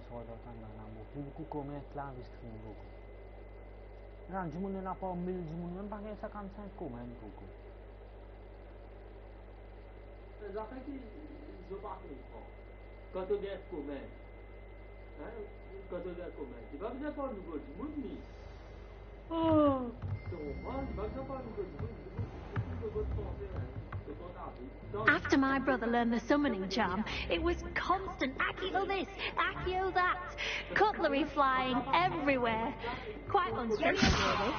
soda tanda na mo ku come clavi stringo ran jumun na pa mil jumun pa ke sa kan sa come ko Zaten ki zobato ko. Kato dia come. Kato dia come. Di ba bisa pa nugo jumun ni. After my brother learned the summoning charm, it was constant Accio this, Accio that, cutlery flying everywhere. Quite unsafe, really.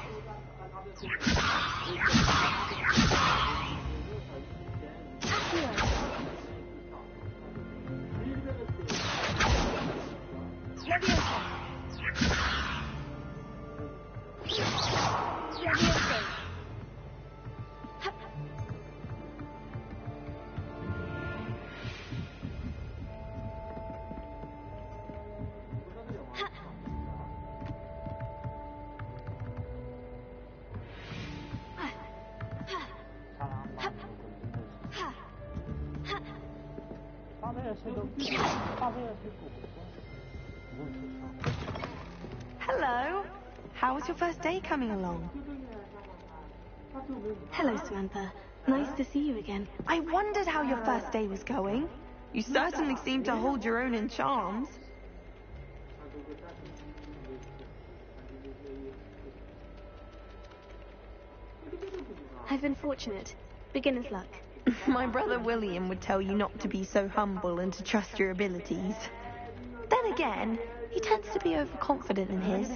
Hello. How was your first day coming along? Hello, Samantha. Nice to see you again. I wondered how your first day was going. You certainly seem to hold your own in charms. I've been fortunate. Beginner's luck. My brother William would tell you not to be so humble and to trust your abilities. Then again, he tends to be overconfident in his.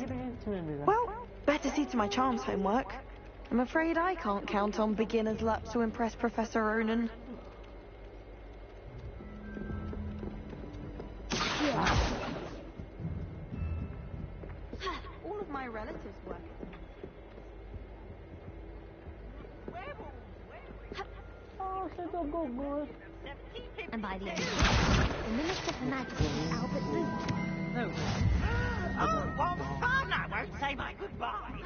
Well, better see to my charms homework. I'm afraid I can't count on beginner's luck to impress Professor Ronan. All of my relatives work at the And by the end, the Minister for Majesty, Albert Luke. No. Oh, well, fun! I won't say my goodbye.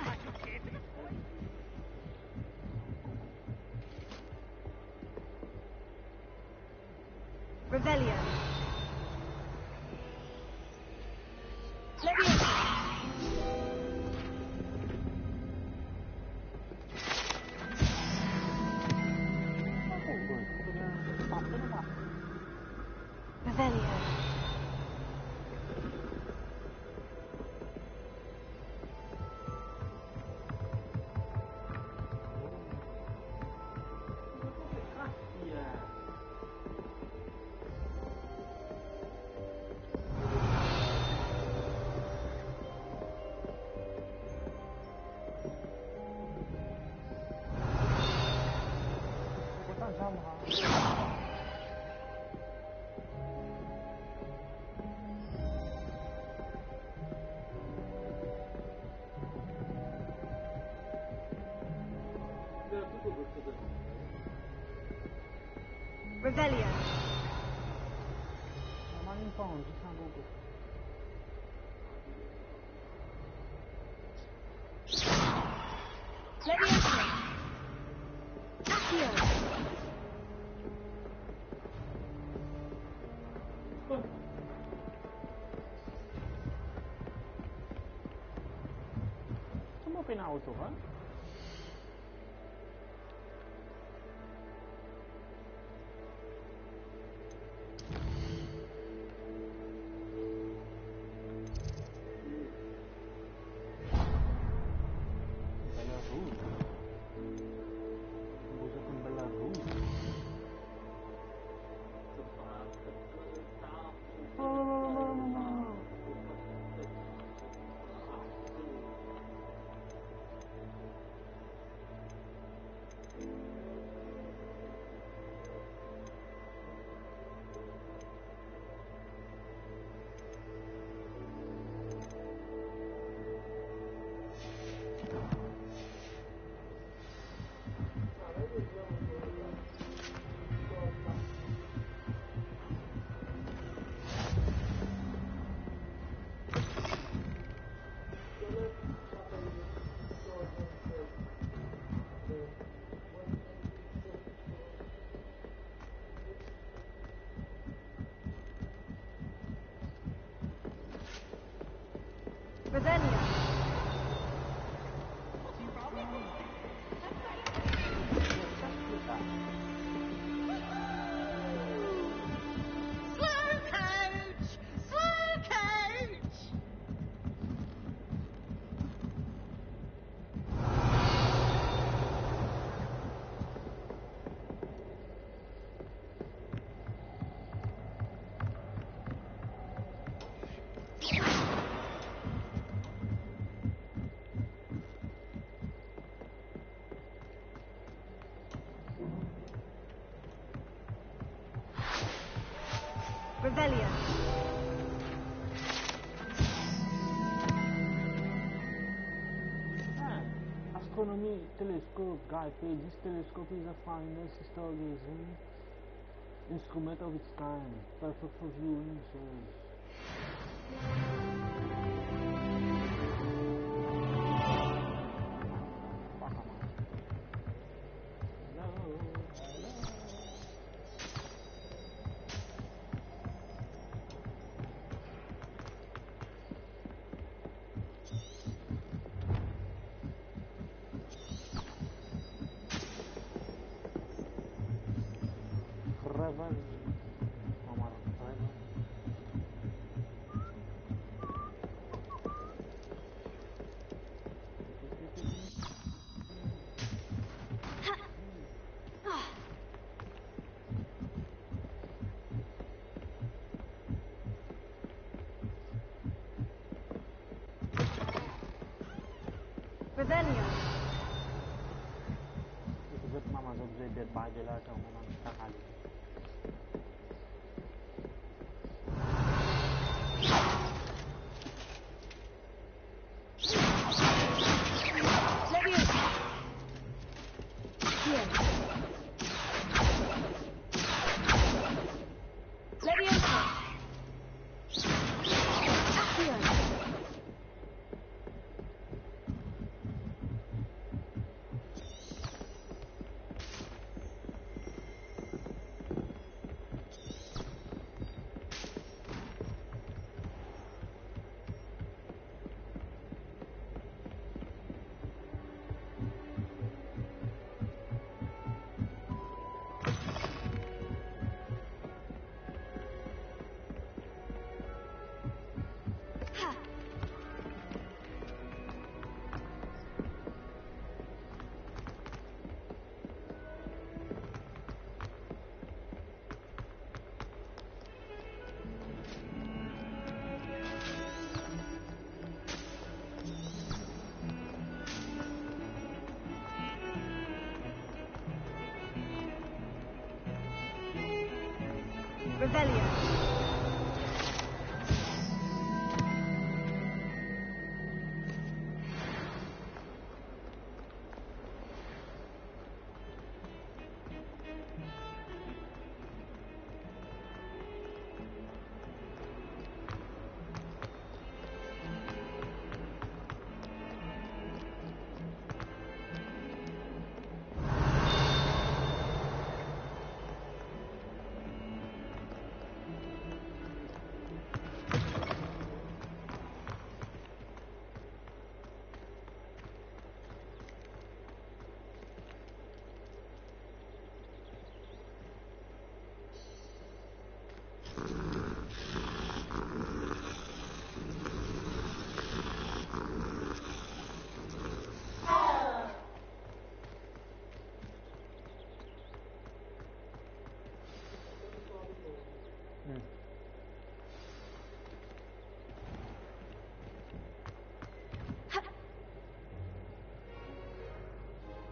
Revelio. Revelio. Revelio. Leviosa. Accio. Come up in auto, huh? Revelio. Slow coach! Slow coach! Revelio. Astronomy telescope, Guy Page's telescope is a finest stargazing instrument of its time, perfect for viewing stars. Forever, Omar, forever. Revelio. Ikut mama zobze biar bajela atau mama takali. Leviosa. Here. Leviosa. Accio. Revelio.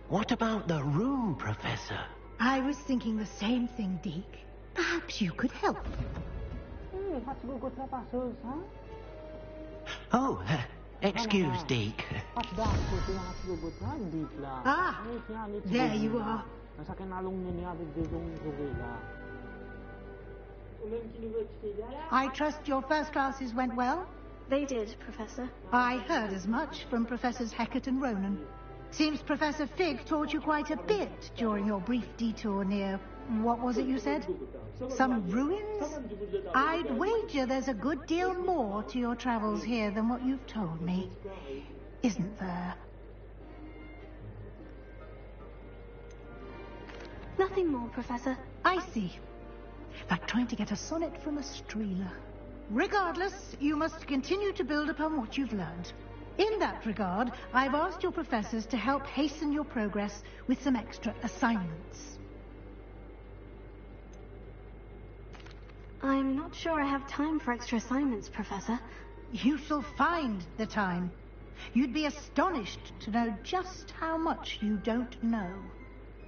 What about the room, Professor? I was thinking the same thing, Deke. Perhaps you could help. How's go go trapasos, huh? Oh, excuse, Deke. How's that? How's go go tra? Ah, there you are. Nasa kinalong niya bigdong zubila. I trust your first classes went well? They did, Professor. I heard as much from Professors Hecat and Ronan. Seems Professor Fig taught you quite a bit during your brief detour near What was it you said? Some ruins? I'd wager there's a good deal more to your travels here than what you've told me. Isn't there? Nothing more, Professor. I see. Like trying to get a sonnet from a streeler. Regardless, you must continue to build upon what you've learned. In that regard, I've asked your professors to help hasten your progress with some extra assignments. I'm not sure I have time for extra assignments, Professor. You shall find the time. You'd be astonished to know just how much you don't know.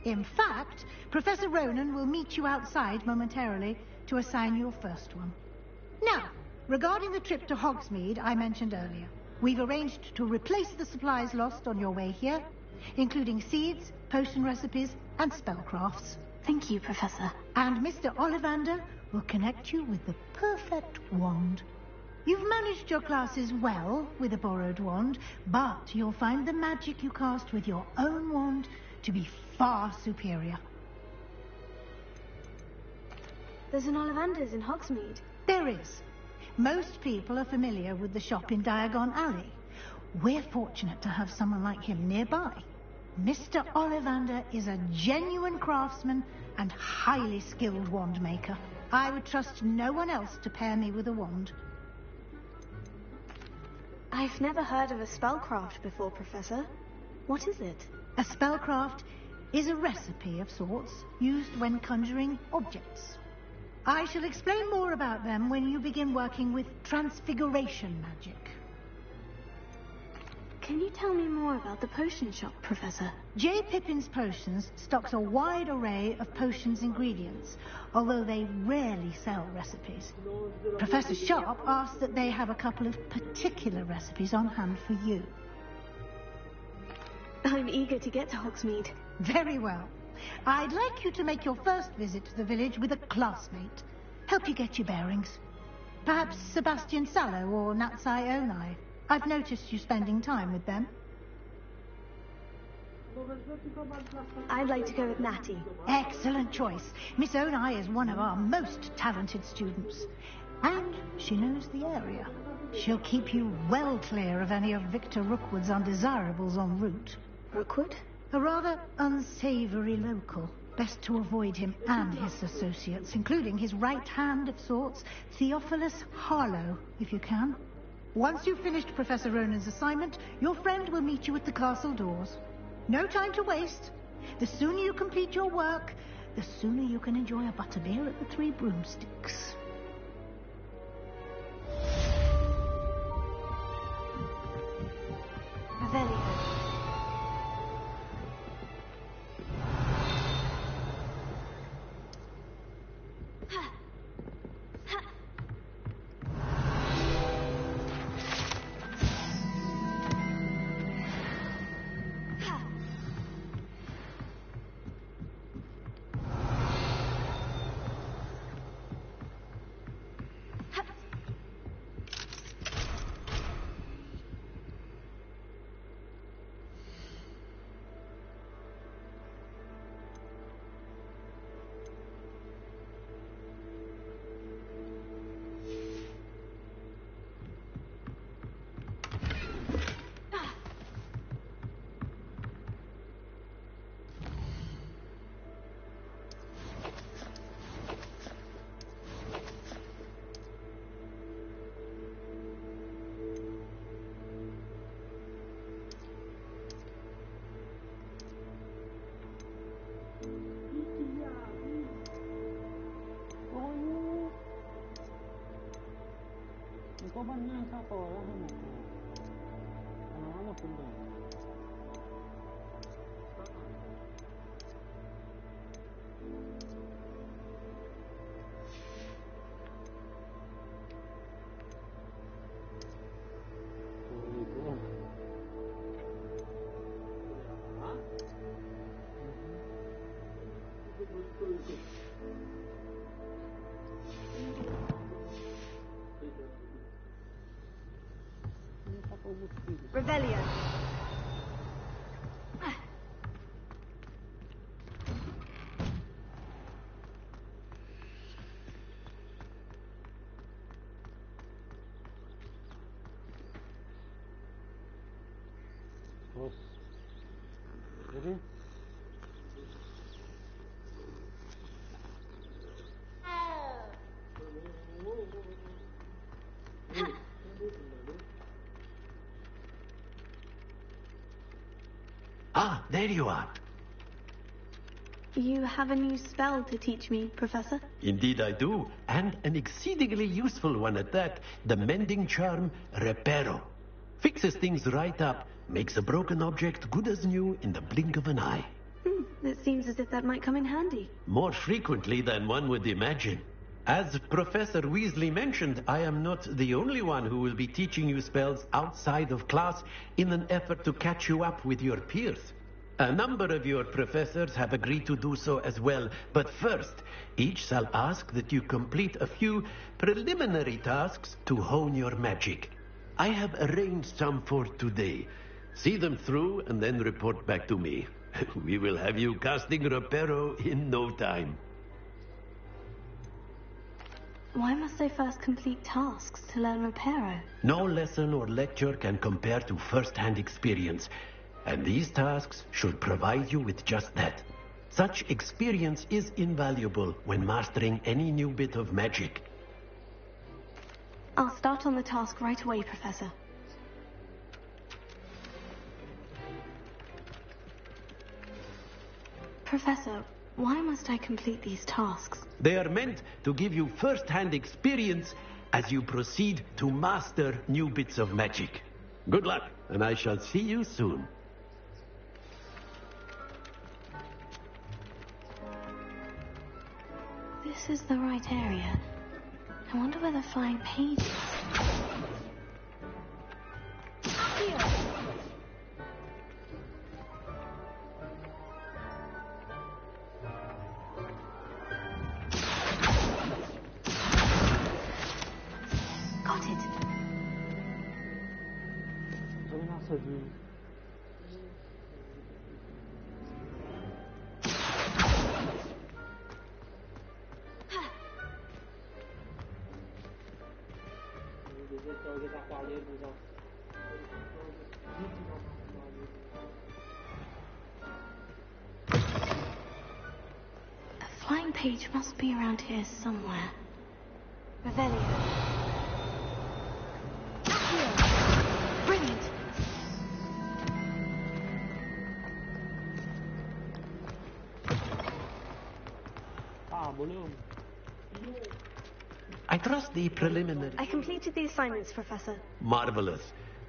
In fact, Professor Ronan will meet you outside momentarily to assign your first one. Now, regarding the trip to Hogsmeade I mentioned earlier, we've arranged to replace the supplies lost on your way here, including seeds, potion recipes, and spellcrafts. Thank you, Professor. And Mr. Ollivander will connect you with the perfect wand. You've managed your classes well with a borrowed wand, but you'll find the magic you cast with your own wand to be far superior. There's an Ollivander's in Hogsmeade. There is. Most people are familiar with the shop in Diagon Alley. We're fortunate to have someone like him nearby. Mr. Ollivander is a genuine craftsman and highly skilled wand maker. I would trust no one else to pair me with a wand. I've never heard of a spellcraft before, Professor. What is it? A spellcraft is a recipe of sorts used when conjuring objects. I shall explain more about them when you begin working with transfiguration magic. Can you tell me more about the potion shop, Professor? J. Pippin's Potions stocks a wide array of potions ingredients, although they rarely sell recipes. Professor Sharp asked that they have a couple of particular recipes on hand for you. I'm eager to get to Hogsmeade. Very well. I'd like you to make your first visit to the village with a classmate. Help you get your bearings. Perhaps Sebastian Sallow or Natsai Onai. I've noticed you spending time with them. I'd like to go with Natty. Excellent choice. Miss Onai is one of our most talented students. And she knows the area. She'll keep you well clear of any of Victor Rookwood's undesirables en route. Rookwood? A rather unsavoury local. Best to avoid him and his associates, including his right hand of sorts, Theophilus Harlow, if you can. Once you've finished Professor Ronan's assignment, your friend will meet you at the castle doors. No time to waste. The sooner you complete your work, the sooner you can enjoy a butterbeer at the Three Broomsticks. Revelio. có ban nhang sao có hay một nó là phần đỏ. Revelio. Terus. Jadi. Ah, there you are. You have a new spell to teach me, Professor? Indeed I do, and an exceedingly useful one at that. The mending charm, Reparo. Fixes things right up, makes a broken object good as new in the blink of an eye. It seems as if that might come in handy. More frequently than one would imagine. As Professor Weasley mentioned, I am not the only one who will be teaching you spells outside of class in an effort to catch you up with your peers. A number of your professors have agreed to do so as well, but first, each shall ask that you complete a few preliminary tasks to hone your magic. I have arranged some for today. See them through and then report back to me. We will have you casting Reparo in no time. Why must I first complete tasks to learn Reparo? No lesson or lecture can compare to first-hand experience, and these tasks should provide you with just that. Such experience is invaluable when mastering any new bit of magic. I'll start on the task right away, Professor. Professor, why must I complete these tasks? They are meant to give you first-hand experience as you proceed to master new bits of magic. Good luck, and I shall see you soon. This is the right area. I wonder where the flying page is. Got it. J'avais l'air ça vu. The flying page must be around here somewhere. Revelio. Accio. Brilliant. Ah, boleh. I trust the preliminary... I completed the assignments, Professor. Marvelous.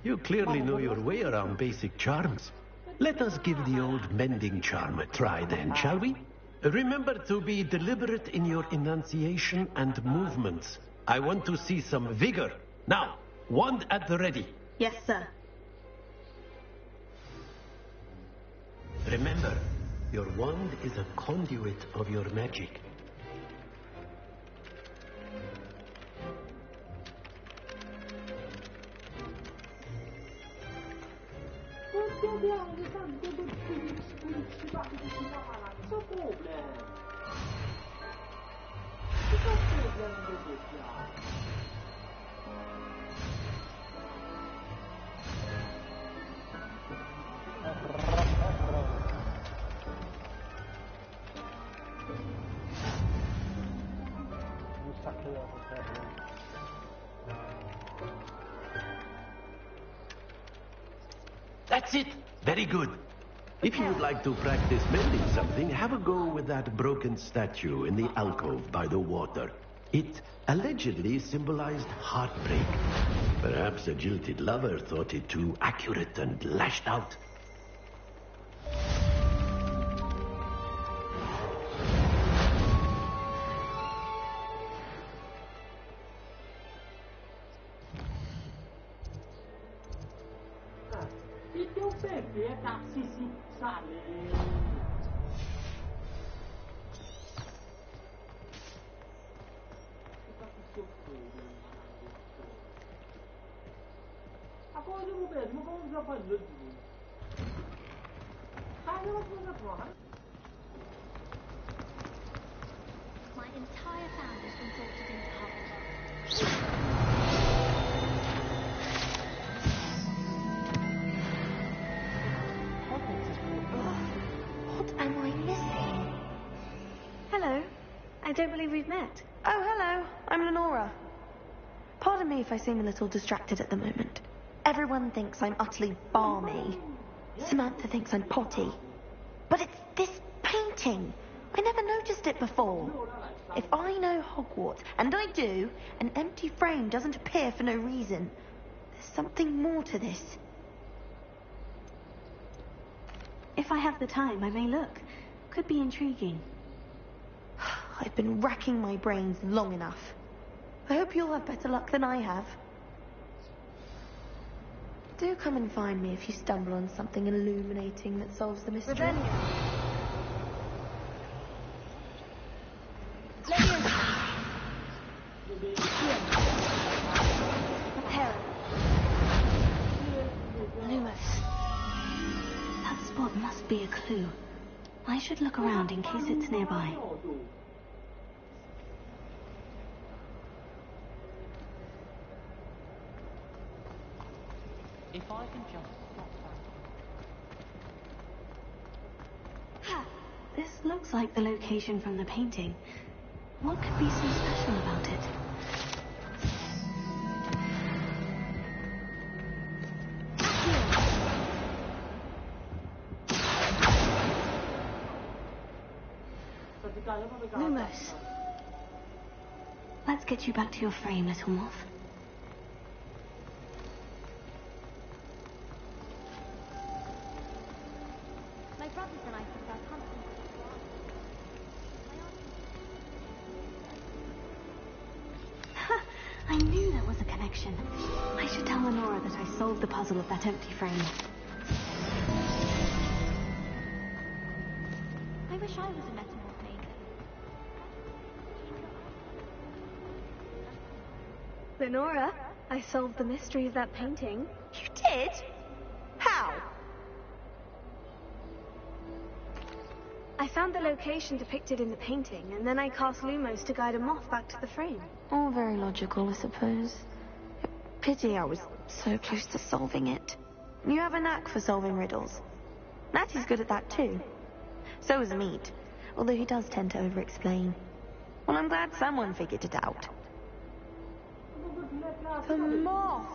You clearly know your way around basic charms. Let us give the old mending charm a try then, shall we? Remember to be deliberate in your enunciation and movements. I want to see some vigor. Now, wand at the ready. Yes, sir. Remember, your wand is a conduit of your magic. That's it. Very good. If you would like to practice mending something, have a go with that broken statue in the alcove by the water. It allegedly symbolized heartbreak. Perhaps a jilted lover thought it too accurate and lashed out. My entire family's been sorted into Hogwarts. don't believe we've met. Oh, hello. I'm Lenora. Pardon me if I seem a little distracted at the moment. Everyone thinks I'm utterly balmy. Samantha thinks I'm potty. But it's this painting. I never noticed it before. If I know Hogwarts, and I do, an empty frame doesn't appear for no reason. There's something more to this. If I have the time, I may look. Could be intriguing. I've been racking my brains long enough. I hope you'll have better luck than I have. Do come and find me if you stumble on something illuminating that solves the mystery. Rebellion. Lumos. That spot must be a clue. I should look around in case it's nearby. If I can just stop that. This looks like the location from the painting. What could be so special about it? Lumos. Let's get you back to your frame, little moth. My brothers and I think our company. I knew there was a connection. I should tell Lenora that I solved the puzzle of that empty frame. I wish I was a metamorph maker. Lenora, I solved the mystery of that painting. You did? How? I found the location depicted in the painting, and then I cast Lumos to guide a moth back to the frame. All very logical, I suppose. Pity I was so close to solving it. You have a knack for solving riddles. Natty's good at that too. So is Meat, although he does tend to over-explain. Well, I'm glad someone figured it out. The moth!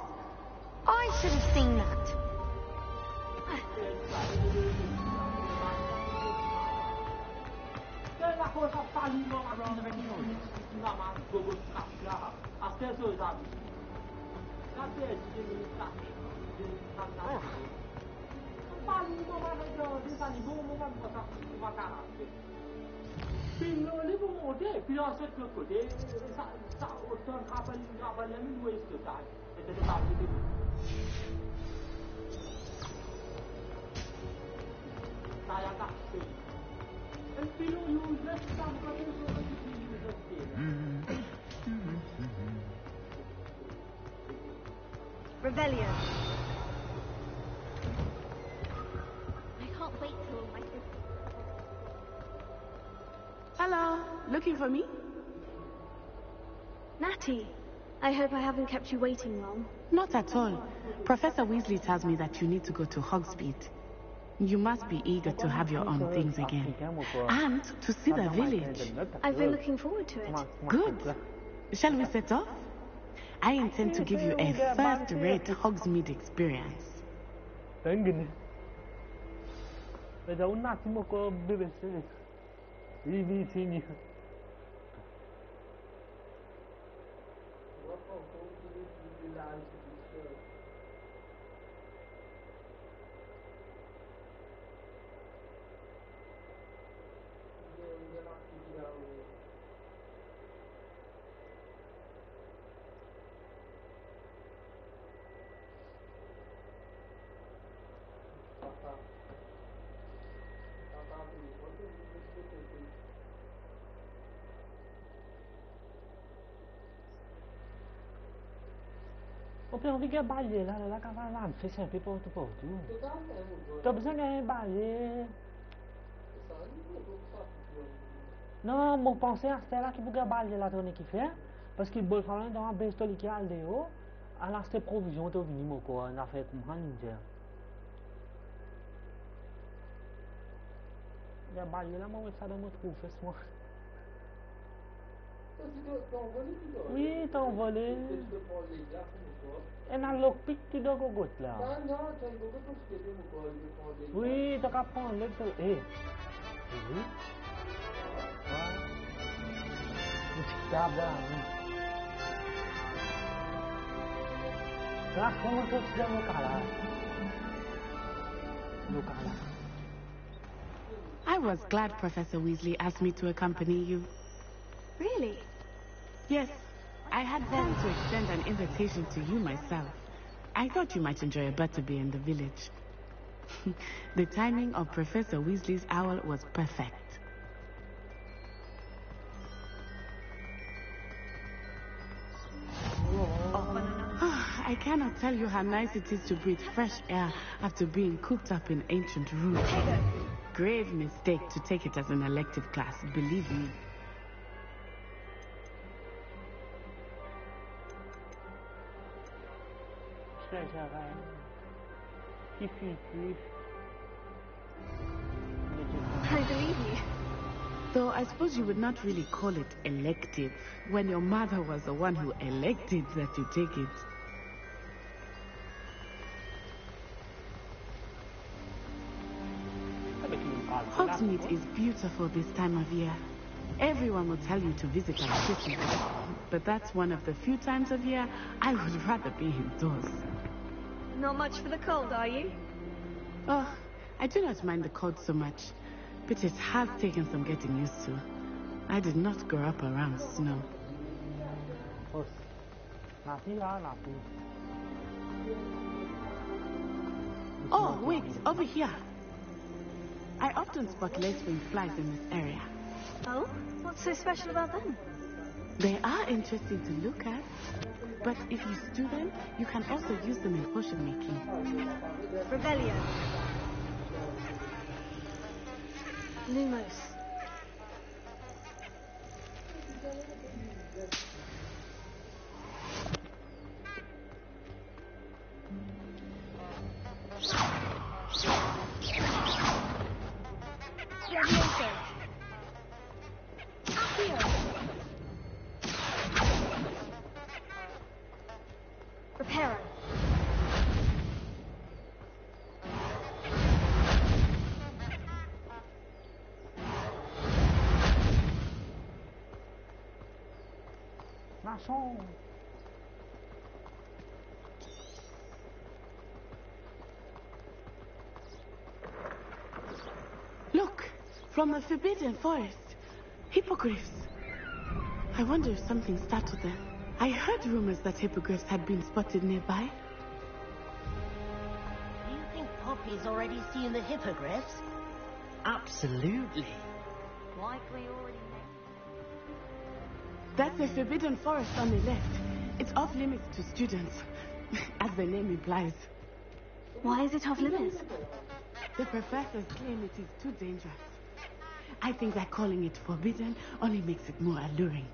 I should have seen that. Rebellion. I can't wait till my sister... Hello, looking for me? Natty, I hope I haven't kept you waiting long. Not at all. Professor Weasley tells me that you need to go to Hogsmeade. You must be eager to have your own things again. And to see the village. I've been looking forward to it. Good. Shall we set off? I intend to give you a first-rate Hogsmeade experience. Tengene. Veja un attimo con BBC. I vicini. Però mica baglie la cavallanza è sempre porto. T'ho bisogno di baglie. Non, mon pensé à ce là qui bouge baglie la tournée qui fait. Parce qu'il bol quand même dans un bestoli qui a le déo. À la cette provision t'as venu mon quoi, on a fait comme un ninja. Il y a baglie là, moi ça me trouve, fais-moi. Oui, t'as envolé. Et dans lockpick, tu dois go là. Oui, t'as qu'à prendre le... Eh. Oui. Mustaba. Kelas kamu tuh sudah mau kalah. Lu kalah. I was glad Professor Weasley asked me to accompany you. Really? Yes, I had planned to extend an invitation to you myself. I thought you might enjoy a butterbeer in the village. The timing of Professor Weasley's owl was perfect. I cannot tell you how nice it is to breathe fresh air after being cooped up in ancient rooms. Grave mistake to take it as an elective class, believe me. I believe you. Though I suppose you would not really call it elective when your mother was the one who elected that you take it. Hogsmeade is beautiful this time of year. Everyone will tell you to visit at Christmas, but that's one of the few times of year I would rather be indoors. Not much for the cold, are you? Oh, I do not mind the cold so much, but it has taken some getting used to. I did not grow up around snow. Oh, wait, over here. I often spot lacewing flies in this area. Oh? What's so special about them? They are interesting to look at, but if you stew them, you can also use them in potion making. Rebellion. Lumos. Reparo. Look, from the Forbidden Forest. Hippogriffs. I wonder if something startled them. I heard rumors that hippogriffs had been spotted nearby. Do you think Poppy's already seen the hippogriffs? Absolutely. Like we already know. That's the Forbidden Forest on the left. It's off limits to students, as the name implies. Why is it off limits? The professors claim it is too dangerous. I think that calling it forbidden only makes it more alluring.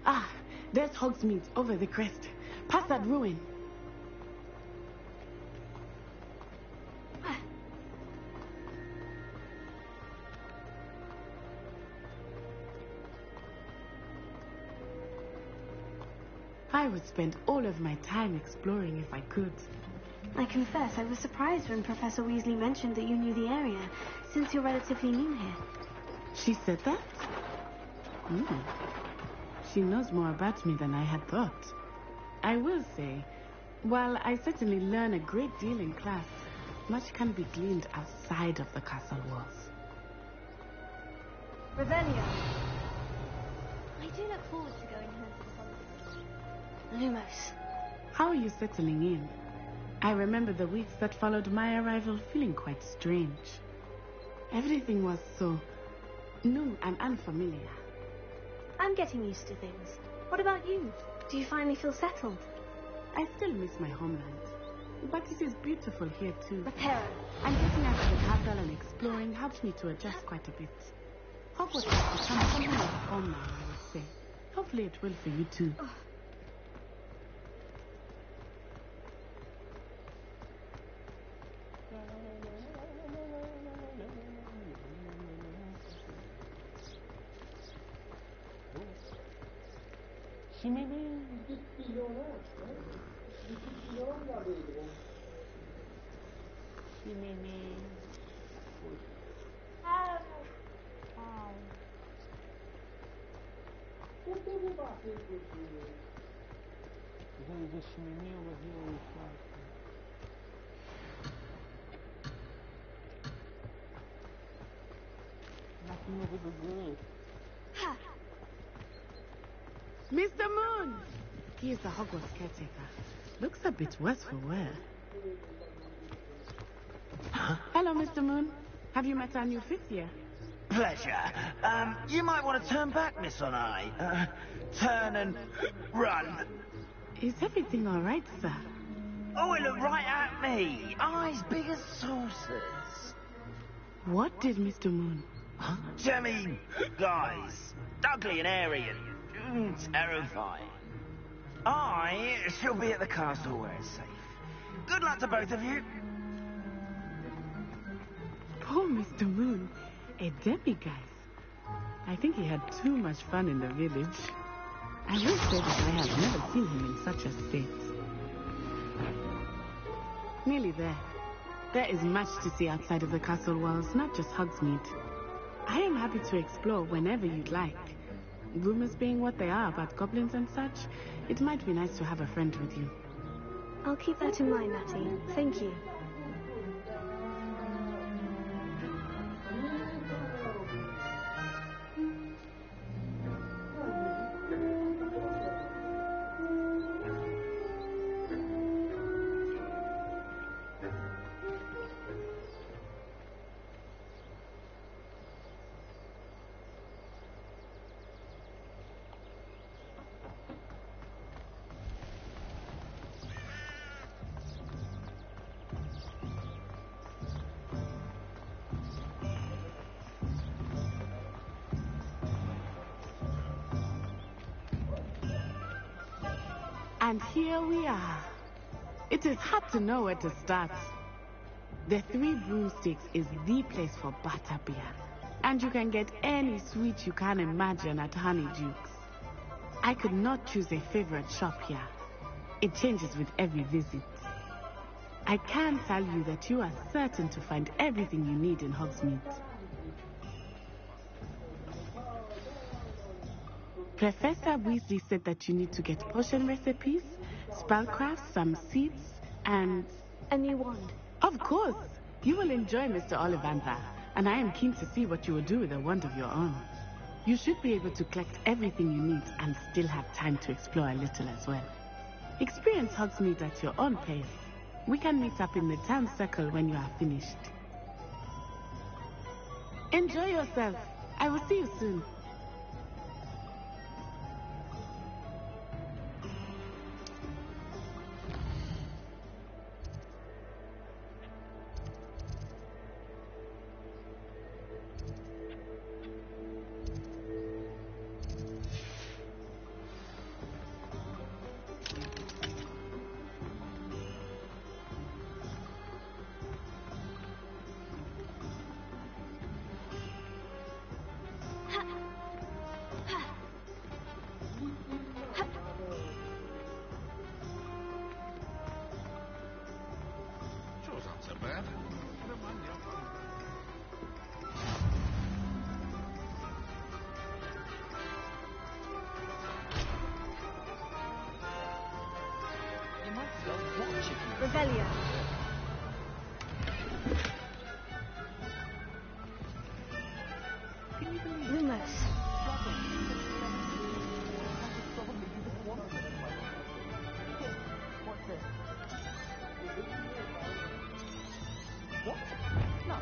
Ah, there's Hogsmeade over the crest. Past that ruin. I would spend all of my time exploring if I could. I confess, I was surprised when Professor Weasley mentioned that you knew the area, since you're relatively new here. She said that? She knows more about me than I had thought. I will say, while I certainly learn a great deal in class, much can be gleaned outside of the castle walls. Rebellion. I do look forward to going home for the holidays. Lumos. How are you settling in? I remember the weeks that followed my arrival feeling quite strange. Everything was so new and unfamiliar. I'm getting used to things. What about you? Do you finally feel settled? I still miss my homeland, but it is beautiful here too. Reparo. And getting out of the castle and exploring helped me to adjust quite a bit. Hogwarts has become something like a home now, I would say. Hopefully it will for you too. Shimimi. Shimimi. Ow. There's a shimmy over here. Nothing over the girl. Mr. Moon! He is the Hogwarts caretaker. Looks a bit worse for wear. Huh? Hello, Mr. Moon. Have you met our new fifth year? Pleasure. You might want to turn back, Miss On-Eye. Turn and run. Is everything all right, sir? Oh, it looked right at me. Eyes big as saucers. What did Mr. Moon? Huh? Jemmy, guys. Ugly and airy and terrifying. I shall be at the castle where it's safe. Good luck to both of you. Poor Mr. Moon. A demiguise. I think he had too much fun in the village. I will say that I have never seen him in such a state. Nearly there. There is much to see outside of the castle walls, not just Hogsmeade. I am happy to explore whenever you'd like. Rumors being what they are about goblins and such, it might be nice to have a friend with you. I'll keep that in mind, Natty. Thank you. And here we are. It is hard to know where to start. The Three Broomsticks is the place for butterbeer. And you can get any sweet you can imagine at Honeyduke's. I could not choose a favorite shop here. It changes with every visit. I can tell you that you are certain to find everything you need in Hogsmeade. Professor Weasley said that you need to get potion recipes, spellcrafts, some seeds, and... a new wand. Of course! You will enjoy Mr. Ollivander, and I am keen to see what you will do with a wand of your own. You should be able to collect everything you need and still have time to explore a little as well. Experience Hogsmeade at your own pace. We can meet up in the town circle when you are finished. Enjoy yourself. I will see you soon. Revelio. Lumos. What? No.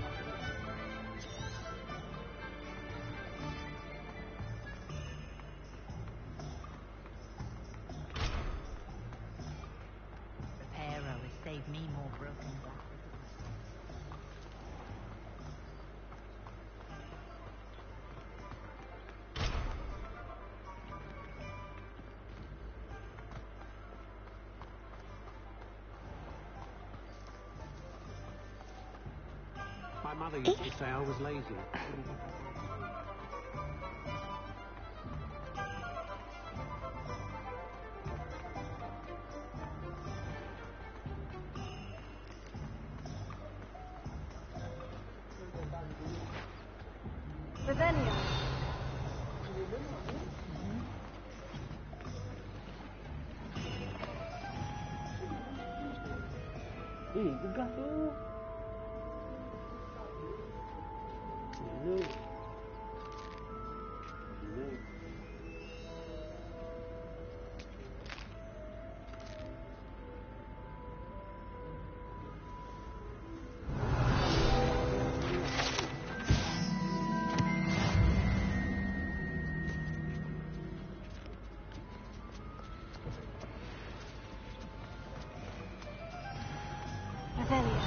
Reparo has saved me more broken glass. My mother used to say I was lazy. Revelio. Gegah tuh. Lu. Revelio.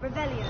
Revelio.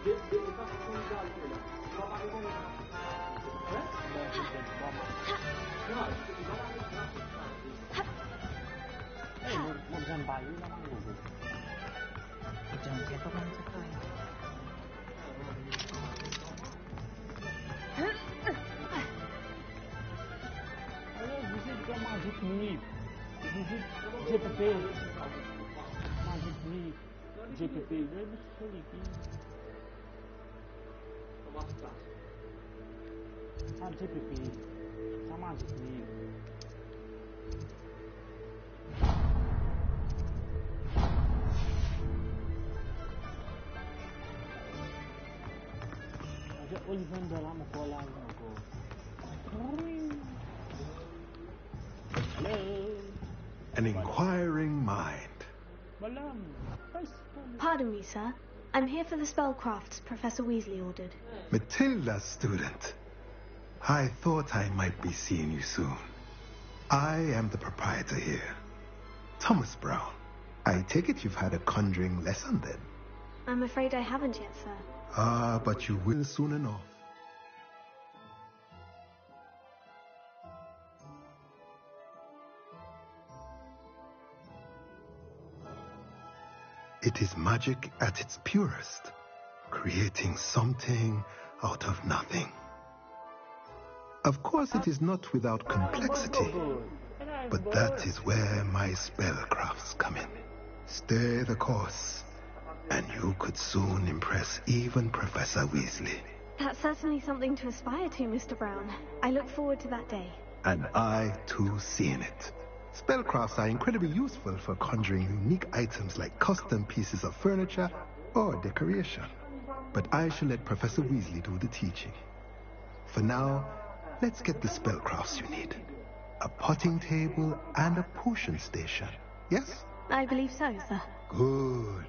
Reparo. Accio. JPP, gue bisa lagi. JPP, sama JPP. Ada Oliver dalam pola aku. An inquiring mind. Pardon me, sir. I'm here for the spellcrafts Professor Weasley ordered. Matilda, student. I thought I might be seeing you soon. I am the proprietor here, Thomas Brown. I take it you've had a conjuring lesson then? I'm afraid I haven't yet, sir. Ah, but you will soon enough. It is magic at its purest, creating something out of nothing. Of course, it is not without complexity, but that is where my spellcrafts come in. Stay the course, and you could soon impress even Professor Weasley. That's certainly something to aspire to, Mr. Brown. I look forward to that day. And I, too, seeing it. Spellcrafts are incredibly useful for conjuring unique items like custom pieces of furniture or decoration. But I shall let Professor Weasley do the teaching. For now, let's get the spellcrafts you need. A potting table and a potion station. Yes? I believe so, sir. Good.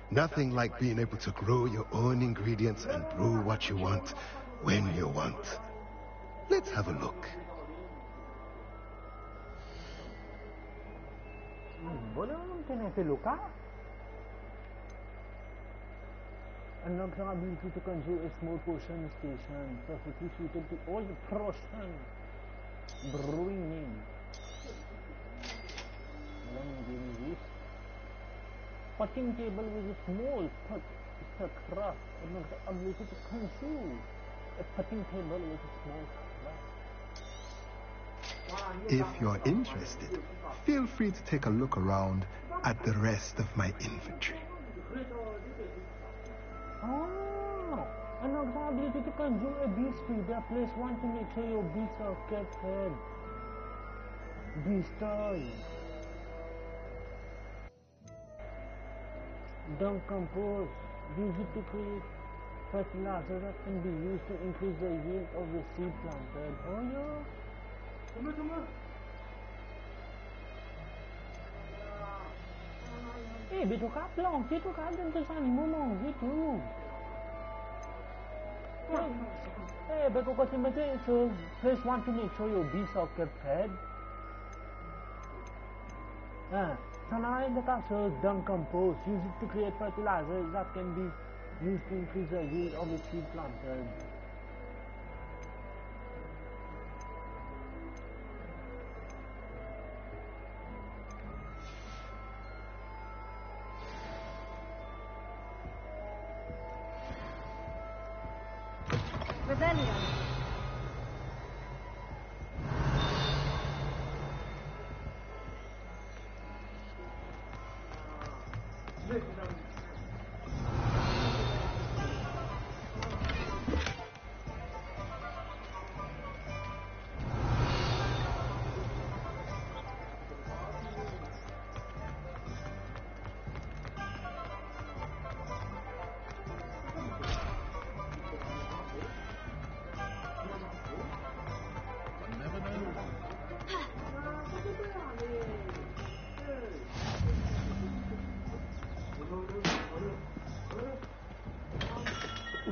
Nothing like being able to grow your own ingredients and brew what you want when you want. Let's have a look. Unlocks an ability to conjure a small potion station, perfectly suited to all the potion brewing needs. Then give me this. Potting table with a small pot craft. Unlocks the ability to conjure a potting table with a small craft. If you're interested, feel free to take a look around at the rest of my inventory. Oh, unlocks the ability to conjure a beast feeder. Place one to make sure your beasts are kept fed. Beast toy. Dung compost. Use it to create fertilizer that can be used to increase the yield of the seed planted. Oh yeah. Eh, betul kah pelong? Itu kah ada tulisan ngomong gitu. Betul kau simpan so place one to make sure your bees are kept fed. Sana in the castle dung compost. Use it to create fertilizers that can be used to increase the yield of the seed planted. Rebellion.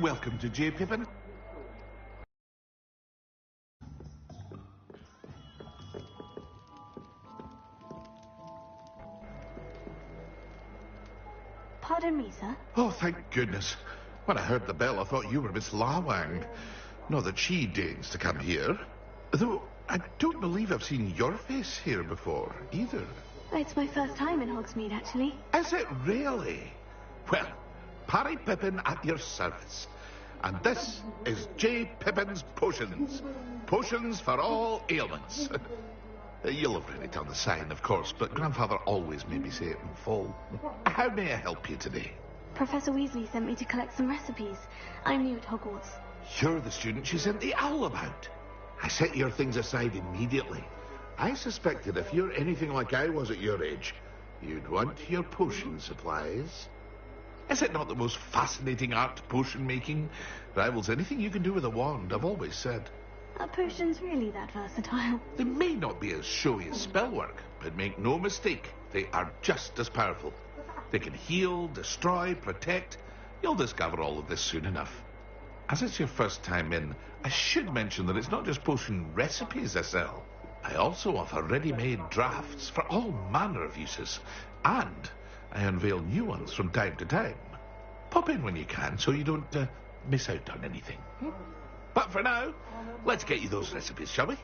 Welcome to J. Pippin. Pardon me, sir. Oh, thank goodness. When I heard the bell, I thought you were Miss Lawang. Not that she deigns to come here. Though I don't believe I've seen your face here before, either. It's my first time in Hogsmeade, actually. Is it really? Well, Parry Pippin at your service. And this is J. Pippin's Potions. Potions for all ailments. You'll have read it on the sign, of course, but Grandfather always made me say it in full. How may I help you today? Professor Weasley sent me to collect some recipes. I'm new at Hogwarts. You're the student she sent the owl about. I set your things aside immediately. I suspected if you're anything like I was at your age, you'd want your potion supplies. Is it not the most fascinating art, potion making? Rivals anything you can do with a wand, I've always said. Are potions really that versatile? They may not be as showy as spellwork, but make no mistake, they are just as powerful. They can heal, destroy, protect. You'll discover all of this soon enough. As it's your first time in, I should mention that it's not just potion recipes I sell. I also offer ready-made drafts for all manner of uses, and I unveil new ones from time to time. Pop in when you can so you don't miss out on anything. But for now, let's get you those recipes, shall we?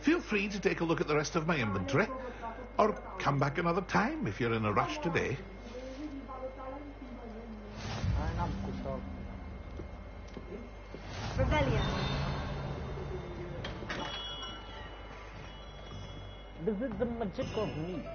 Feel free to take a look at the rest of my inventory, or come back another time if you're in a rush today. Rebellion. Visit the magic of meat.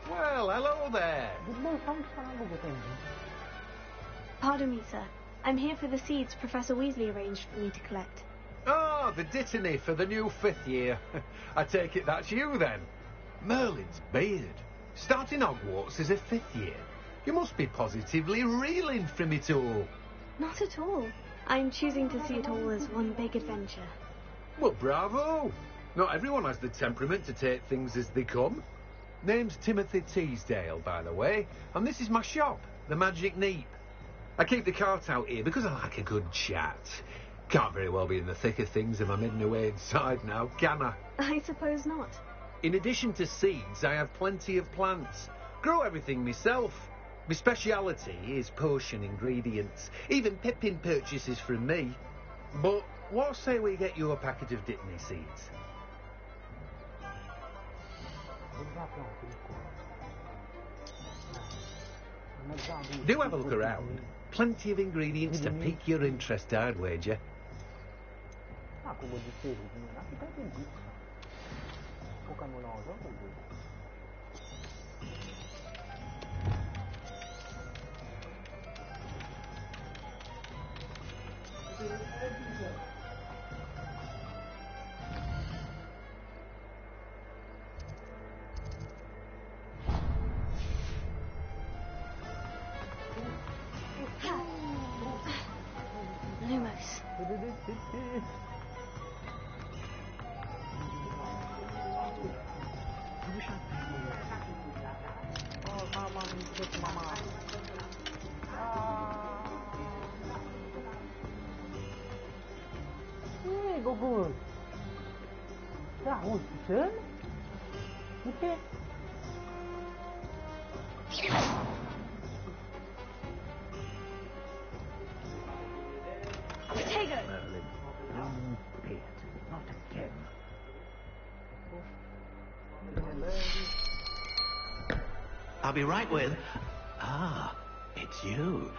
Well, hello there. Pardon me, sir. I'm here for the seeds Professor Weasley arranged for me to collect. Oh, the dittany for the new 5th year. I take it that's you, then. Merlin's beard. Starting Hogwarts as a 5th year. You must be positively reeling from it all. Not at all. I'm choosing to see it all as one big adventure. Well, bravo. Not everyone has the temperament to take things as they come. Name's Timothy Teasdale, by the way, and this is my shop, the Magic Neep. I keep the cart out here because I like a good chat. Can't very well be in the thick of things if I'm hidden away inside now, can I? I suppose not. In addition to seeds, I have plenty of plants. Grow everything myself. My speciality is potion ingredients. Even Pippin purchases from me. But what say we get you a packet of dittany seeds? Do have a look around. Plenty of ingredients to pique your interest, I'd wager. Lumos. Hey, go good. That was the turn. Okay. Potato. Merlin, don't say it. Not again. I'll be right with... Ah, it's you.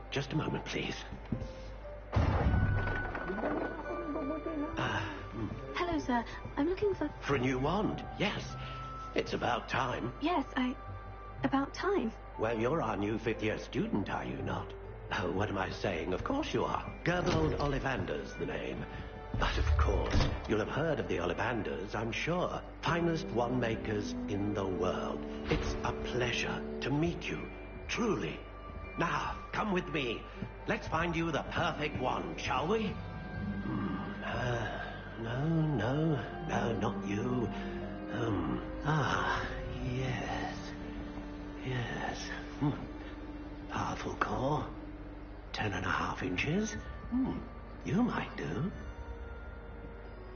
Just a moment, please. Hello, sir. I'm looking for... For a new wand, yes. It's about time. Yes, about time. Well, you're our new 5th year student, are you not? Oh, what am I saying? Of course you are. Gerbold Ollivander's the name. But of course, you'll have heard of the Ollivanders, I'm sure. Finest wand makers in the world. It's a pleasure to meet you, truly. Now, come with me. Let's find you the perfect wand, shall we? No, not you. Yes. Powerful core. 10.5 inches. You might do.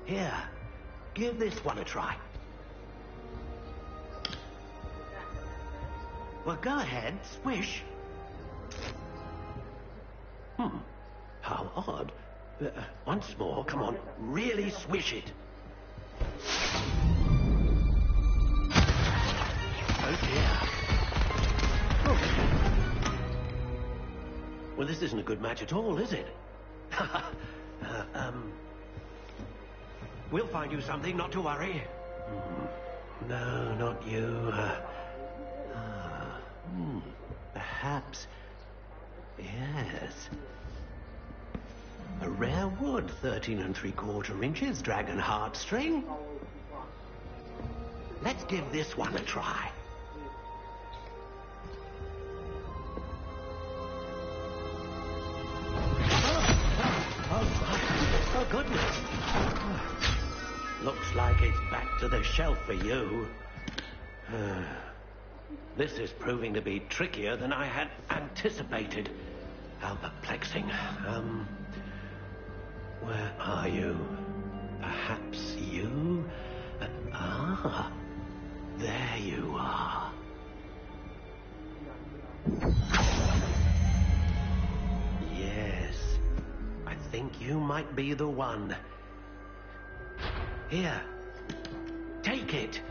Here, give this one a try. Well, go ahead, swish. How odd. Once more, come on, really swish it. Oh dear. Well, this isn't a good match at all, is it? We'll find you something, not to worry. No, not you. Perhaps... Yes. A rare wood, 13 3/4 inches, dragon heartstring. Let's give this one a try. Oh, goodness. Looks like it's back to the shelf for you. This is proving to be trickier than I had anticipated. How perplexing. Where are you? Perhaps you? There you are. Yes, I think you might be the one. Here, take it.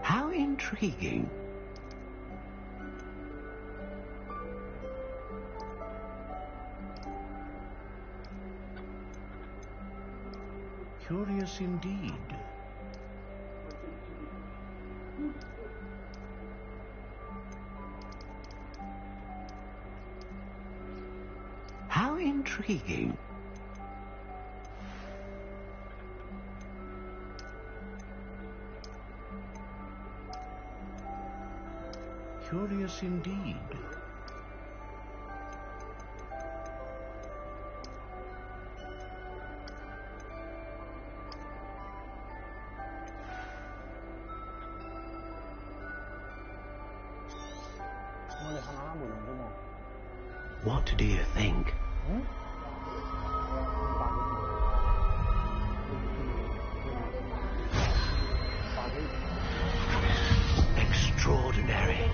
How intriguing. Curious indeed. How intriguing. Curious indeed. What do you think? Extraordinary.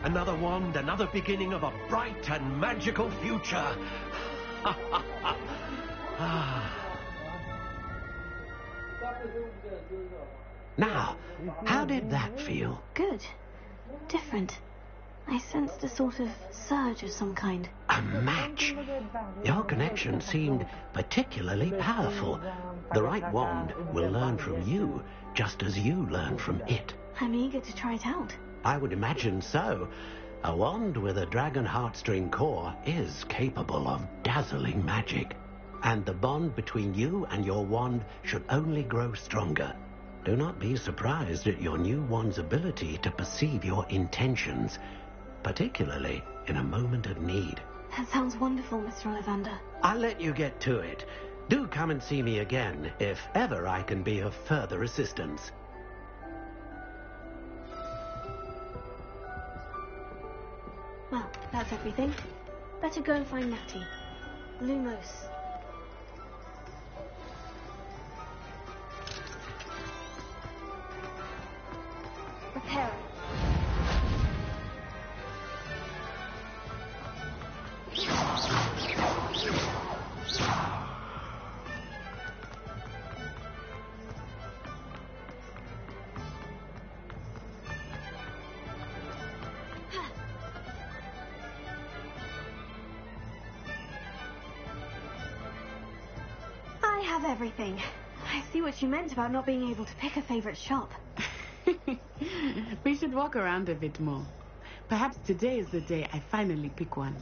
Another wand, another beginning of a bright and magical future. Now, how did that feel? Good. Different. I sensed a sort of surge of some kind. A match? Your connection seemed particularly powerful. The right wand will learn from you, just as you learn from it. I'm eager to try it out. I would imagine so. A wand with a dragon heartstring core is capable of dazzling magic. And the bond between you and your wand should only grow stronger. Do not be surprised at your new wand's ability to perceive your intentions, particularly in a moment of need. That sounds wonderful, Mr. Ollivander. I'll let you get to it. Do come and see me again, if ever I can be of further assistance. Well, that's everything. Better go and find Natty. Lumos. Repairer. I have everything. I see what you meant about not being able to pick a favorite shop. We should walk around a bit more. Perhaps today is the day I finally pick one.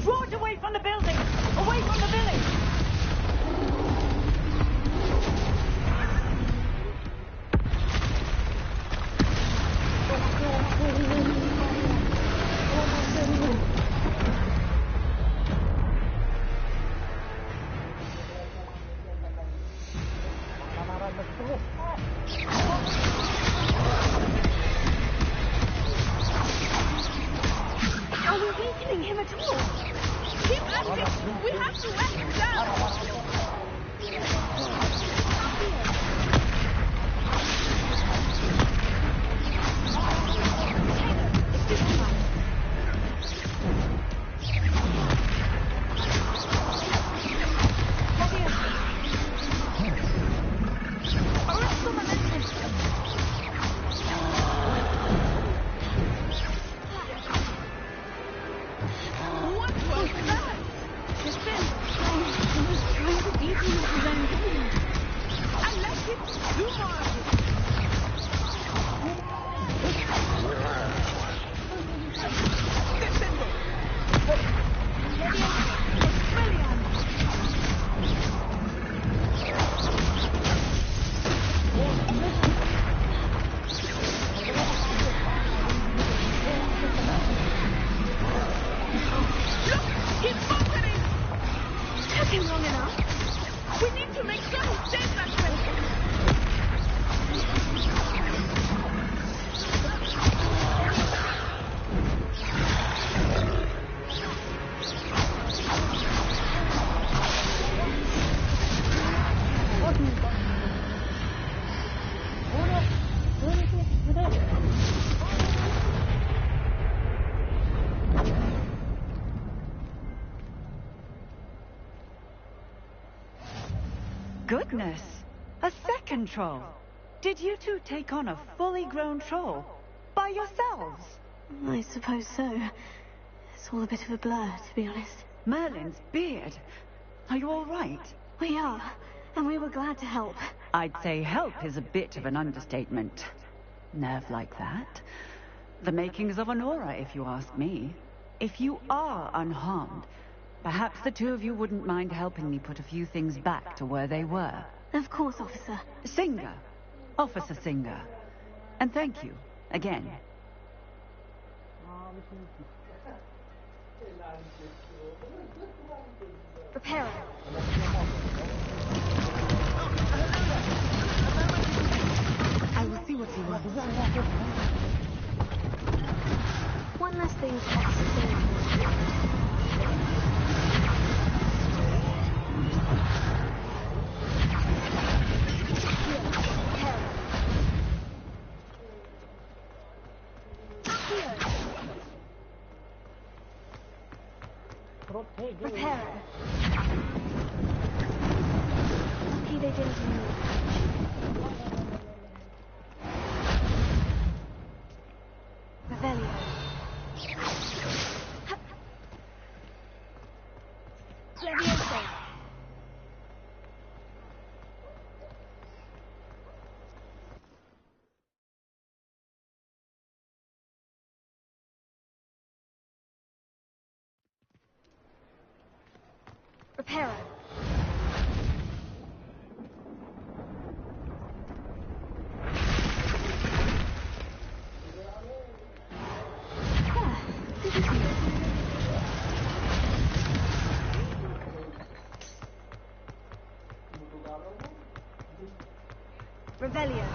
Draw it away from the building! Away from the village! Are we weakening him at all? Keep at him! We have to wear him down! Goodness! A second troll! Did you two take on a fully grown troll? By yourselves? I suppose so. It's all a bit of a blur, to be honest. Merlin's beard! Are you all right? We are, and we were glad to help. I'd say help is a bit of an understatement. Nerve like that. The makings of an aura, if you ask me. If you are unharmed, perhaps the two of you wouldn't mind helping me put a few things back to where they were. Of course, officer. Singer. Officer Singer. And thank you, again. Prepare it. I will see what he wants. One less thing to Officer Singer. Prepare it. Lucky they didn't move. Revelio. Leviosa. Reparo. Revelio.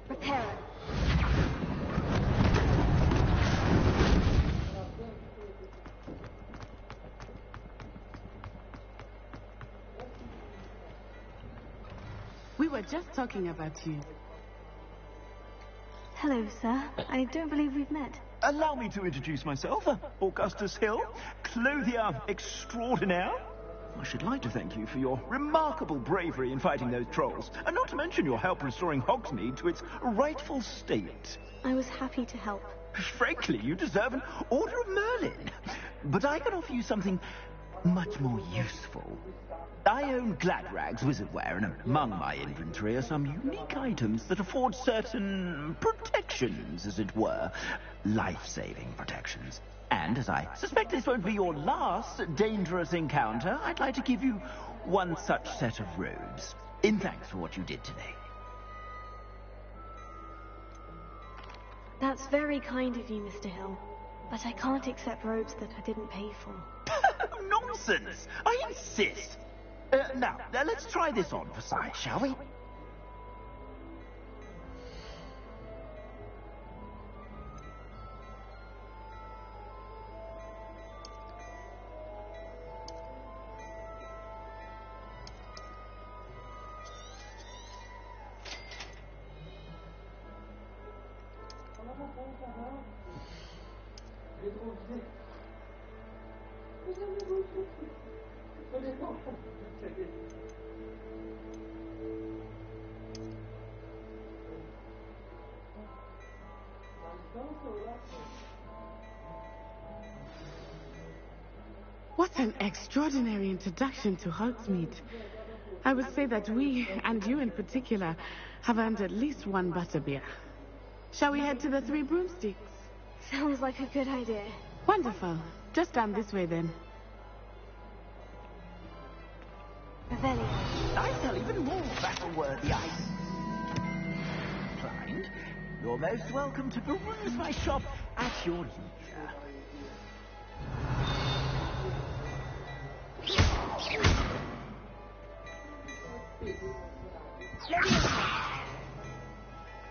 Reparo. We were just talking about you. Hello, sir. I don't believe we've met. Allow me to introduce myself, Augustus Hill, clothier extraordinaire. I should like to thank you for your remarkable bravery in fighting those trolls, and not to mention your help restoring Hogsmeade to its rightful state. I was happy to help. Frankly, you deserve an Order of Merlin. But I can offer you something much more useful. I own Gladrag's wizardware, and among my inventory are some unique items that afford certain protections, as it were. Life-saving protections. And as I suspect this won't be your last dangerous encounter, I'd like to give you one such set of robes, in thanks for what you did today. That's very kind of you, Mr. Hill. But I can't accept robes that I didn't pay for. Nonsense! I insist! Now, let's try this on for size, shall we? What an extraordinary introduction to Hogsmeade. I would say that we, and you in particular, have earned at least one butterbeer. Shall we head to the Three Broomsticks? Sounds like a good idea. Wonderful. Just down this way then. Revelio. I tell even more battle-worthy ice. Climbed. You're most welcome to peruse my shop at your leisure.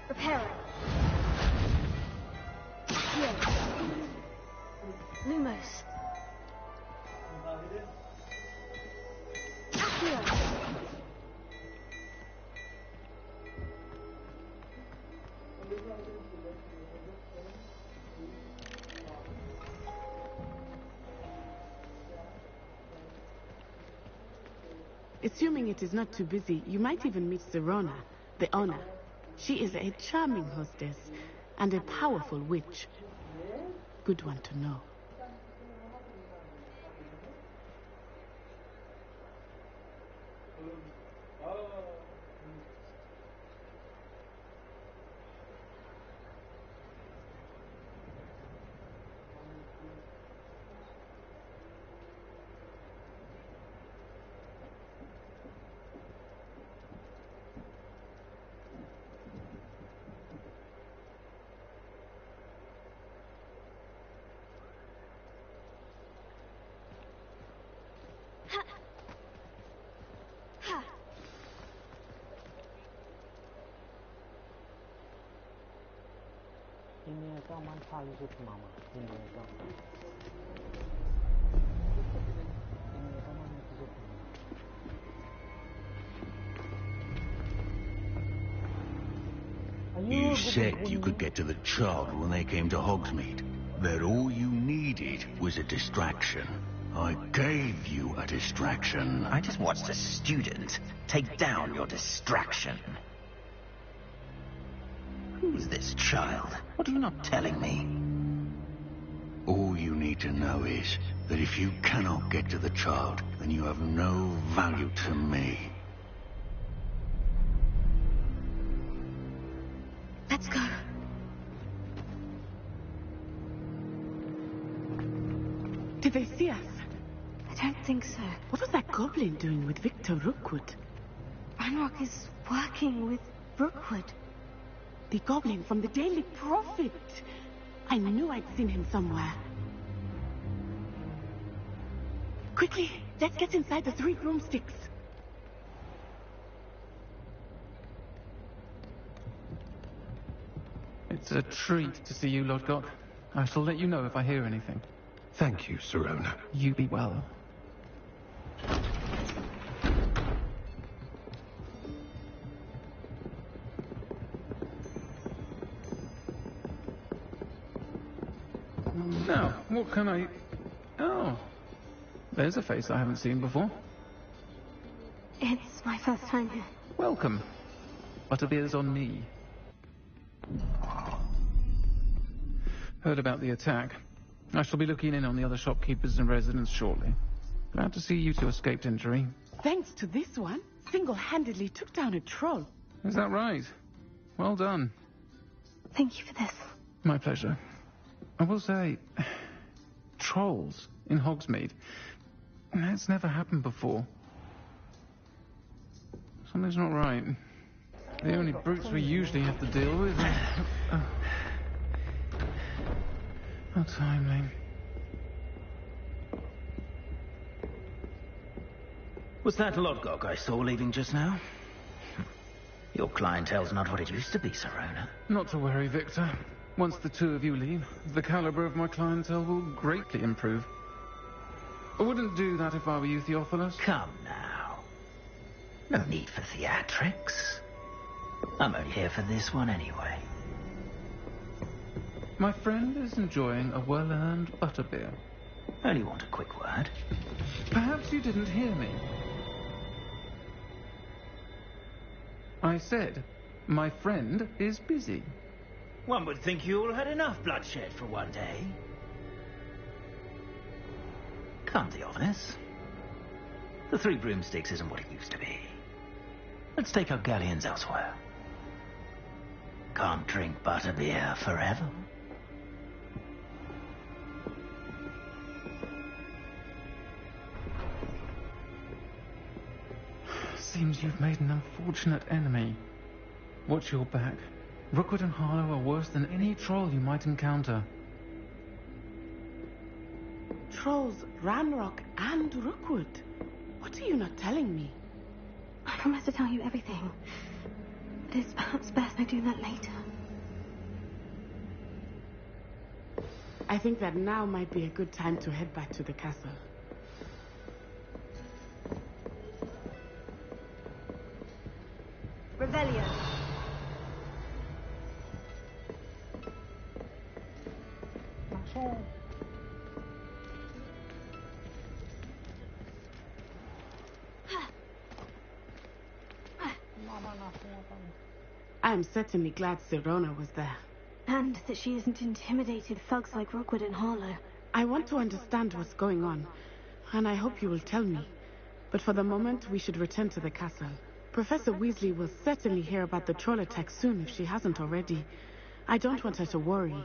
Reparo. Here. Lumos. Here. Assuming it is not too busy, you might even meet Serona, the owner. She is a charming hostess and a powerful witch. Good one to know. You said you could get to the child when they came to Hogsmeade. That all you needed was a distraction. I gave you a distraction. I just watched a student take down your distraction. Who's this child? What are you not telling me? All you need to know is that if you cannot get to the child, then you have no value to me. Let's go. Did they see us? I don't think so. What was that goblin doing with Victor Rookwood? Ranrock is working with Brookwood. The goblin from the Daily Prophet. I knew I'd seen him somewhere. Quickly, let's get inside the Three Broomsticks. It's a treat to see you, Lodgok. I shall let you know if I hear anything. Thank you, Serona. You be well. Now, what can I... Oh, there's a face I haven't seen before. It's my first time here. Welcome. Butterbeer's on me. Heard about the attack. I shall be looking in on the other shopkeepers and residents shortly. Glad to see you two escaped injury. Thanks to this one, single-handedly took down a troll. Is that right? Well done. Thank you for this. My pleasure. I will say, trolls in Hogsmeade. That's never happened before. Something's not right. The only brutes we usually have to deal with are... How timely. Was that Lodgok I saw leaving just now? Your clientele's not what it used to be, Serona. Not to worry, Victor. Once the two of you leave, the caliber of my clientele will greatly improve. I wouldn't do that if I were you, Theophilus. Come now. No need for theatrics. I'm only here for this one anyway. My friend is enjoying a well-earned butterbeer. Only want a quick word. Perhaps you didn't hear me. I said, my friend is busy. One would think you all had enough bloodshed for one day. Come, Theophilus. The Three Broomsticks isn't what it used to be. Let's take our galleons elsewhere. Can't drink butterbeer forever. Seems you've made an unfortunate enemy. Watch your back. Rookwood and Harlow are worse than any troll you might encounter. Trolls, Ranrock, and Rookwood. What are you not telling me? I promise to tell you everything. But it's perhaps best I do that later. I think that now might be a good time to head back to the castle. Revelio. I'm certainly glad Serona was there. And that she isn't intimidated thugs like Rookwood and Harlow. I want to understand what's going on, and I hope you will tell me. But for the moment, we should return to the castle. Professor Weasley will certainly hear about the troll attack soon if she hasn't already. I don't want her to worry.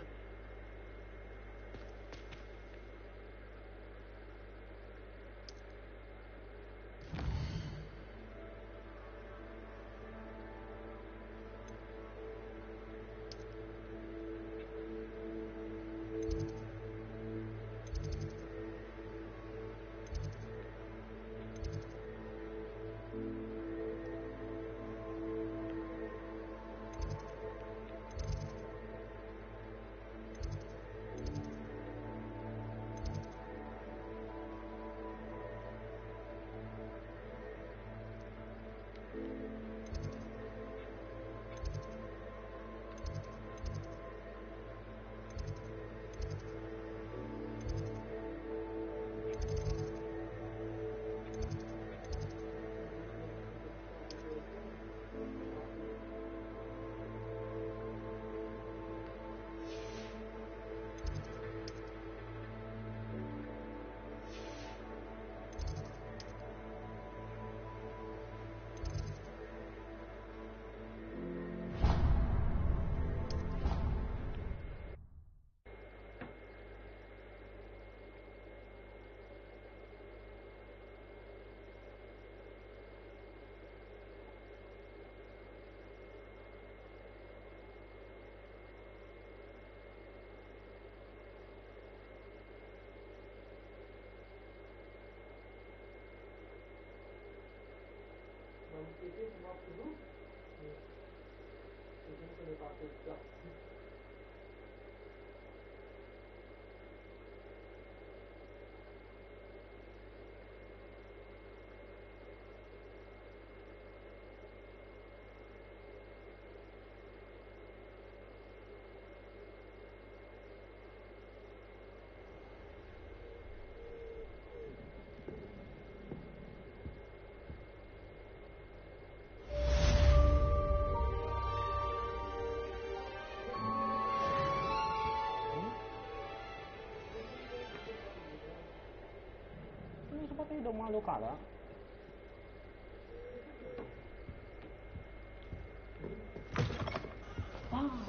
Seperti udah malu kalah.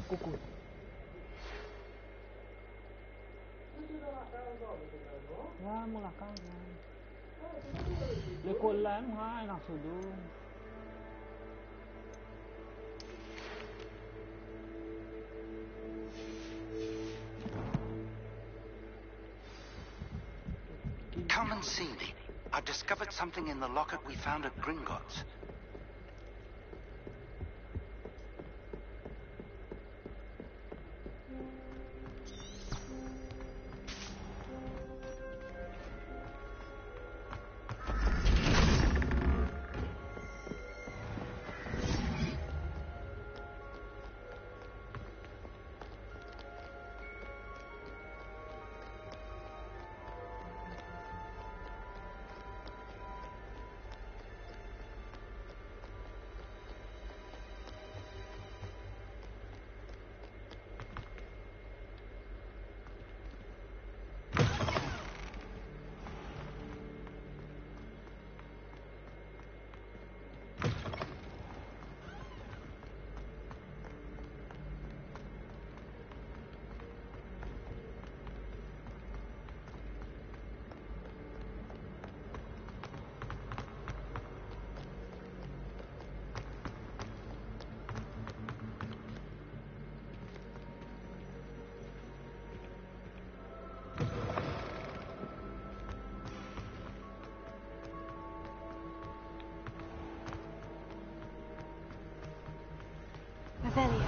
Kuku. Wah, melakang. Lekolan, hai nak sudung. Come and see me. I've discovered something in the locket we found at Gringotts. Revelio.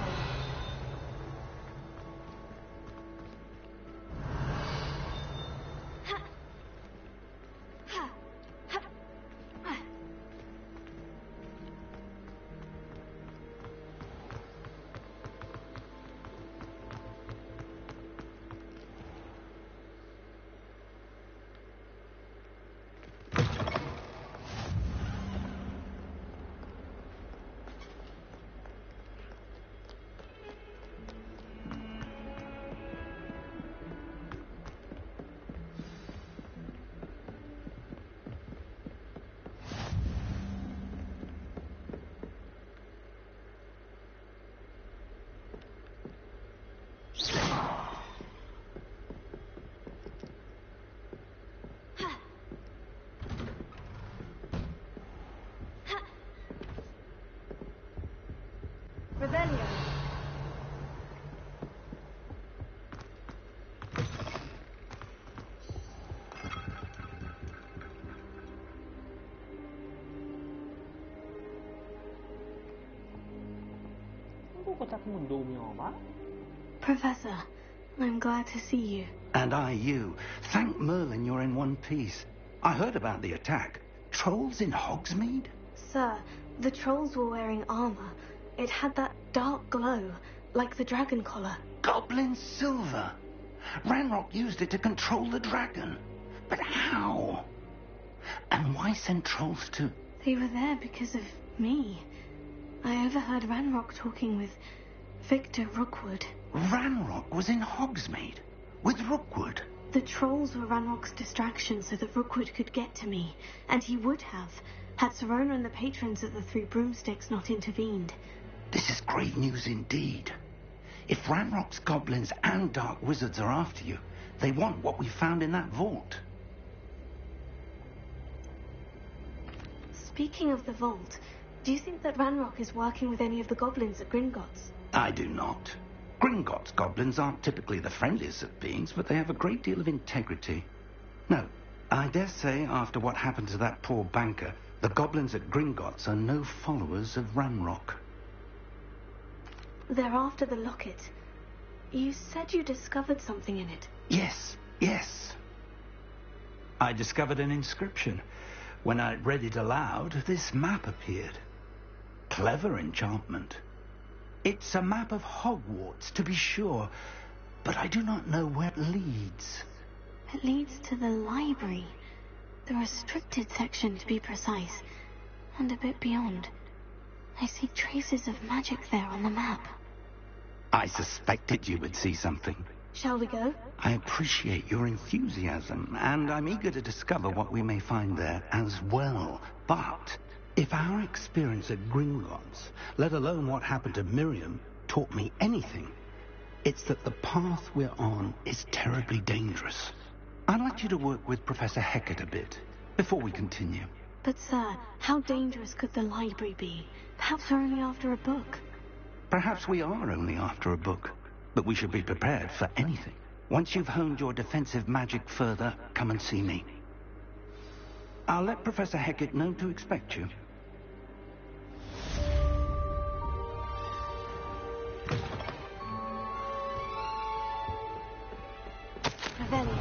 Revelio. Professor, I'm glad to see you. And I you. Thank Merlin you're in one piece. I heard about the attack. Trolls in Hogsmeade? Sir, the trolls were wearing armor. It had that dark glow, like the dragon collar. Goblin silver. Ranrock used it to control the dragon. But how? And why send trolls to... They were there because of me. I overheard Ranrock talking with Victor Rookwood. Ranrock was in Hogsmeade with Rookwood. The trolls were Ranrock's distraction so that Rookwood could get to me, and he would have, had Serona and the patrons at the Three Broomsticks not intervened. This is great news indeed. If Ranrock's goblins and dark wizards are after you, they want what we found in that vault. Speaking of the vault, do you think that Ranrock is working with any of the goblins at Gringotts? I do not. Gringotts goblins aren't typically the friendliest of beings, but they have a great deal of integrity. No, I dare say after what happened to that poor banker, the goblins at Gringotts are no followers of Ranrock. They're after the locket. You said you discovered something in it. Yes. I discovered an inscription. When I read it aloud, this map appeared. Clever enchantment. It's a map of Hogwarts, to be sure, but I do not know where it leads. It leads to the library. The restricted section, to be precise. And a bit beyond. I see traces of magic there on the map. I suspected you would see something. Shall we go? I appreciate your enthusiasm, and I'm eager to discover what we may find there as well. But if our experience at Gringotts, let alone what happened to Miriam, taught me anything, it's that the path we're on is terribly dangerous. I'd like you to work with Professor Hecat a bit before we continue. But, sir, how dangerous could the library be? Perhaps we're only after a book. Perhaps we are only after a book, but we should be prepared for anything. Once you've honed your defensive magic further, come and see me. I'll let Professor Hecat know to expect you. Revelio.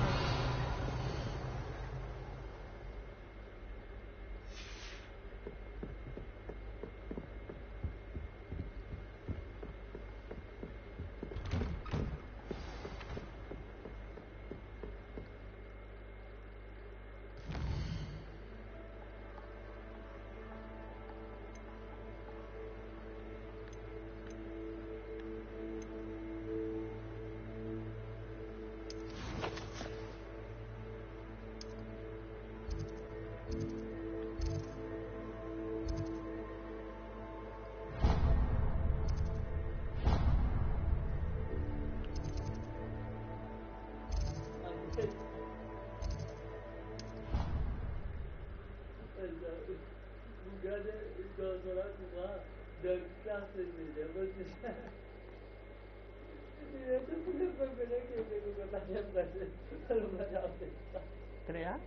Crea?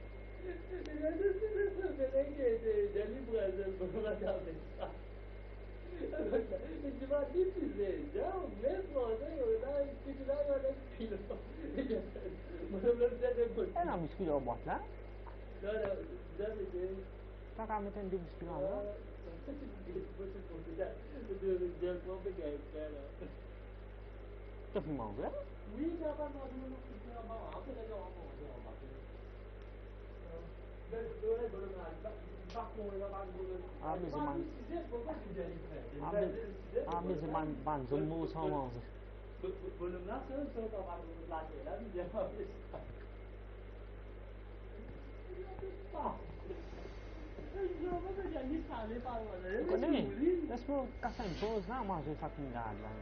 Era miski robot lah. Tak kami tentu miski lah. Tapi mau ya? Abi zaman banzum mu sama. Belum nak so tak mahu belajar lah dia habis. Kau ni, let's go kasih bos nak masuk fucking garden.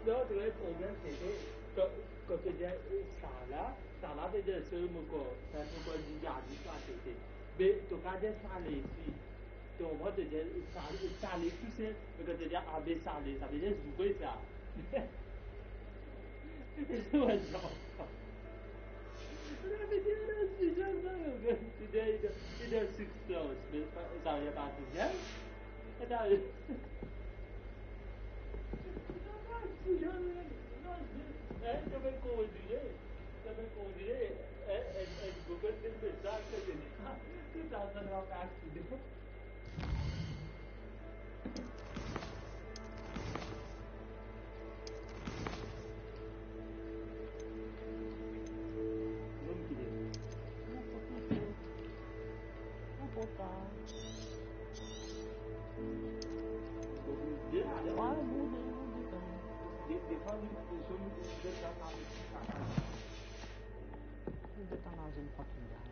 Đó thì cái problem thì thế có cái gì xả lá thì giờ sớm một có gì giả gì cả thì bé tụi cái gì xả lấy gì tụi họ thì giờ xả lấy chút xíu cái gì à bé xả lấy giờ dùng cái gì à vậy sao bây giờ nó chỉ cho nó cái bây giờ six floors bây giờ ya ba thì nhá cái đó também cozinhei, Google tem pensado que tá dando uma caixa dentro. Vamos querer. Vamos voltar. Dia tak nak zoom fucking dah.